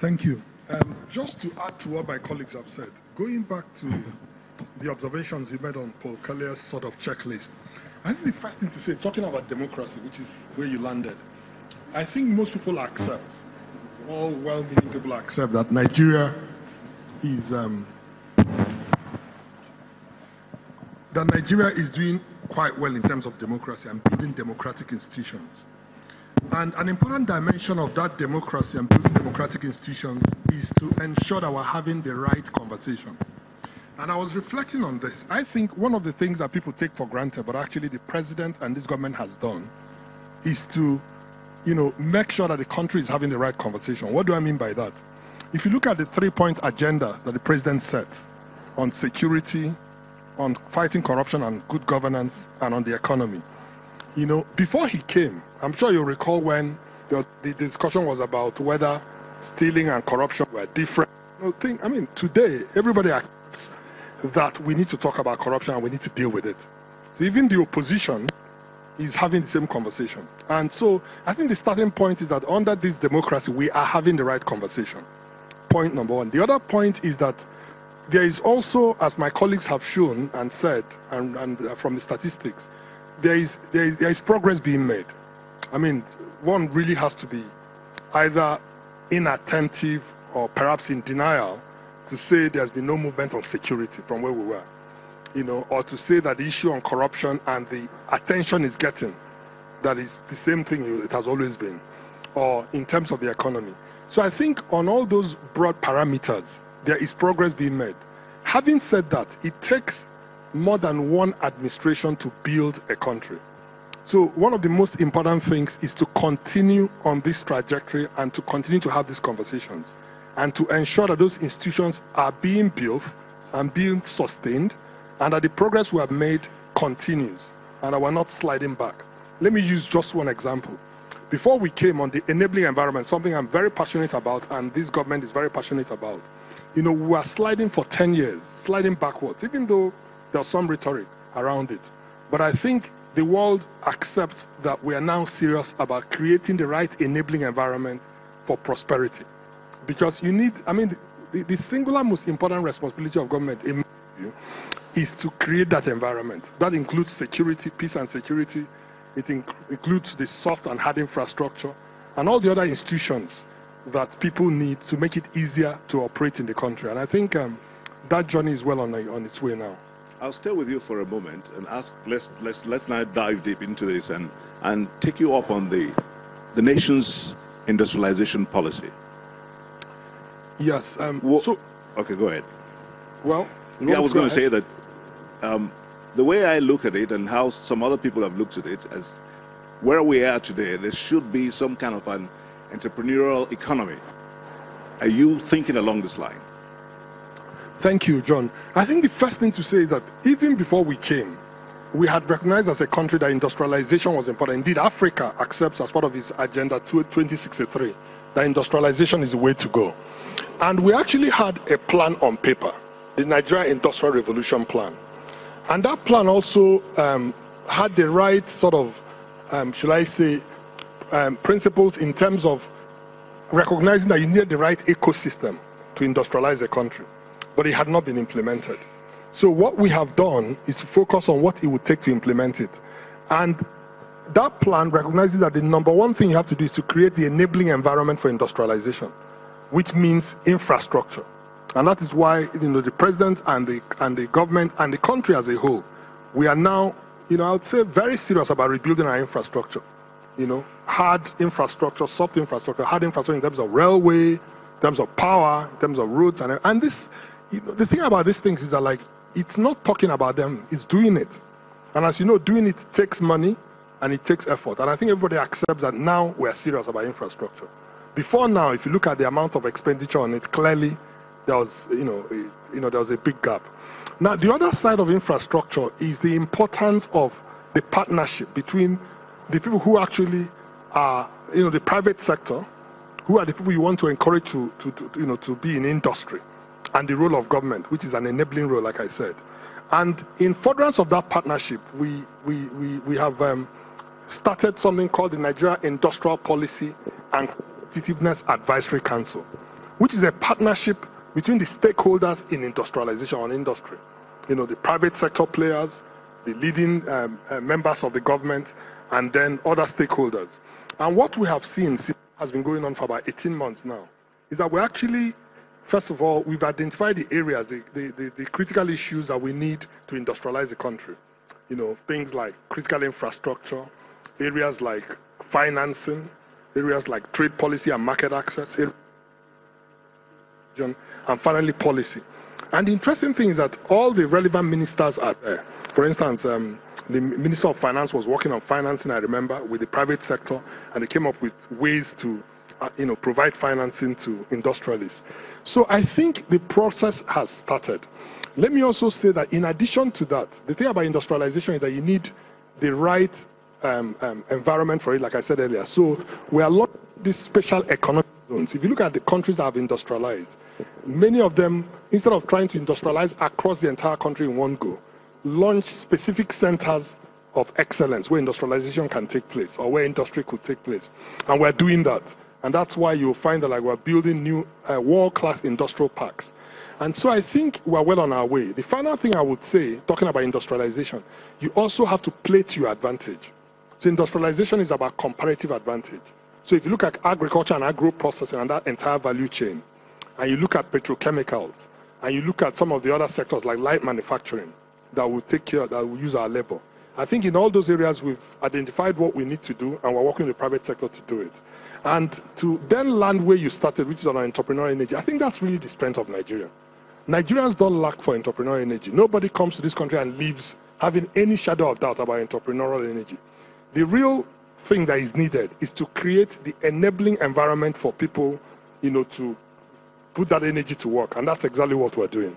Thank you. Just to add to what my colleagues have said, going back to the observations you made on Paul Collier's sort of checklist, I think the first thing to say, talking about democracy, which is where you landed, I think most people accept, all well-meaning people accept that Nigeria is doing quite well in terms of democracy and building democratic institutions. And an important dimension of that democracy and building democratic institutions is to ensure that we're having the right conversation. And I was reflecting on this. I think one of the things that people take for granted, but actually the president and this government has done, is to, make sure that the country is having the right conversation. What do I mean by that? If you look at the 3-point agenda that the president set on security, on fighting corruption and good governance, and on the economy, before he came, I'm sure you'll recall when the discussion was about whether stealing and corruption were different. Today, everybody accepts that we need to talk about corruption and we need to deal with it. So even the opposition is having the same conversation. And so I think the starting point is that under this democracy, we are having the right conversation. Point number one. The other point is that there is also, as my colleagues have shown and said, and from the statistics, there is progress being made. One really has to be either inattentive or perhaps in denial to say there's been no movement on security from where we were, or to say that the issue on corruption and the attention is getting, that is the same thing it has always been, or in terms of the economy. So I think on all those broad parameters, there is progress being made. Having said that, it takes more than one administration to build a country. So one of the most important things is to continue on this trajectory and to continue to have these conversations and to ensure that those institutions are being built and being sustained and that the progress we have made continues and that we're not sliding back. Let me use just one example. Before we came on the enabling environment, something I'm very passionate about and this government is very passionate about, we are sliding for 10 years, sliding backwards, even though there's some rhetoric around it. But I think the world accepts that we are now serious about creating the right enabling environment for prosperity. Because you need, the singular most important responsibility of government in my view is to create that environment. That includes security, peace and security. It includes the soft and hard infrastructure and all the other institutions that people need to make it easier to operate in the country. And I think that journey is well on its way now. I'll stay with you for a moment and ask, let's now dive deep into this and take you up on the nation's industrialization policy. Yes. Okay, go ahead. Well, I was going to say that the way I look at it and how some other people have looked at it as where we are today, there should be some kind of an entrepreneurial economy. Are you thinking along this line? Thank you, John. I think the first thing to say is that even before we came, we had recognized as a country that industrialization was important. Indeed, Africa accepts as part of its Agenda 2063 that industrialization is the way to go. And we actually had a plan on paper, the Nigeria Industrial Revolution Plan. And that plan also had the right sort of, principles in terms of recognizing that you needed the right ecosystem to industrialize a country. But it had not been implemented. So what we have done is to focus on what it would take to implement it. And that plan recognizes that the number one thing you have to do is to create the enabling environment for industrialization, which means infrastructure. And that is why the president and the government and the country as a whole, we are now, I would say very serious about rebuilding our infrastructure. Hard infrastructure, soft infrastructure, hard infrastructure in terms of railway, in terms of power, in terms of roads, and this. The thing about these things is that it's not talking about them, it's doing it. And as you know, doing it takes money and it takes effort. And I think everybody accepts that now we're serious about infrastructure. Before now, if you look at the amount of expenditure on it, clearly there was, there was a big gap. Now, the other side of infrastructure is the importance of the partnership between the people who actually are, the private sector, who are the people you want to encourage to be in industry, and the role of government, which is an enabling role, like I said. And in furtherance of that partnership, we have started something called the Nigeria Industrial Policy and Competitiveness Advisory Council, which is a partnership between the stakeholders in industrialization or industry. You know, the private sector players, the leading members of the government, and then other stakeholders. And what we have seen has been going on for about 18 months now, is that we actually, first of all, we've identified the areas, the critical issues that we need to industrialize the country. You know, things like critical infrastructure, areas like financing, areas like trade policy and market access, and finally policy. And the interesting thing is that all the relevant ministers are there. For instance, the Minister of Finance was working on financing, I remember, with the private sector, and they came up with ways to provide financing to industrialists. So I think the process has started. Let me also say that in addition to that, the thing about industrialization is that you need the right environment for it, like I said earlier. So we are looking at these special economic zones. If you look at the countries that have industrialized, many of them, instead of trying to industrialize across the entire country in one go, launch specific centers of excellence where industrialization can take place or where industry could take place. And we're doing that. And that's why you'll find that we're building new world-class industrial parks. And so I think we're well on our way. The final thing I would say, talking about industrialization, you also have to play to your advantage. So industrialization is about comparative advantage. So if you look at agriculture and agro-processing and that entire value chain, and you look at petrochemicals, and you look at some of the other sectors like light manufacturing that will take care, that will use our labor. I think in all those areas we've identified what we need to do, and we're working with the private sector to do it. And to then land where you started, which is on entrepreneurial energy, I think that's really the strength of Nigeria. Nigerians don't lack for entrepreneurial energy. Nobody comes to this country and leaves having any shadow of doubt about entrepreneurial energy. The real thing that is needed is to create the enabling environment for people, to put that energy to work. And that's exactly what we're doing.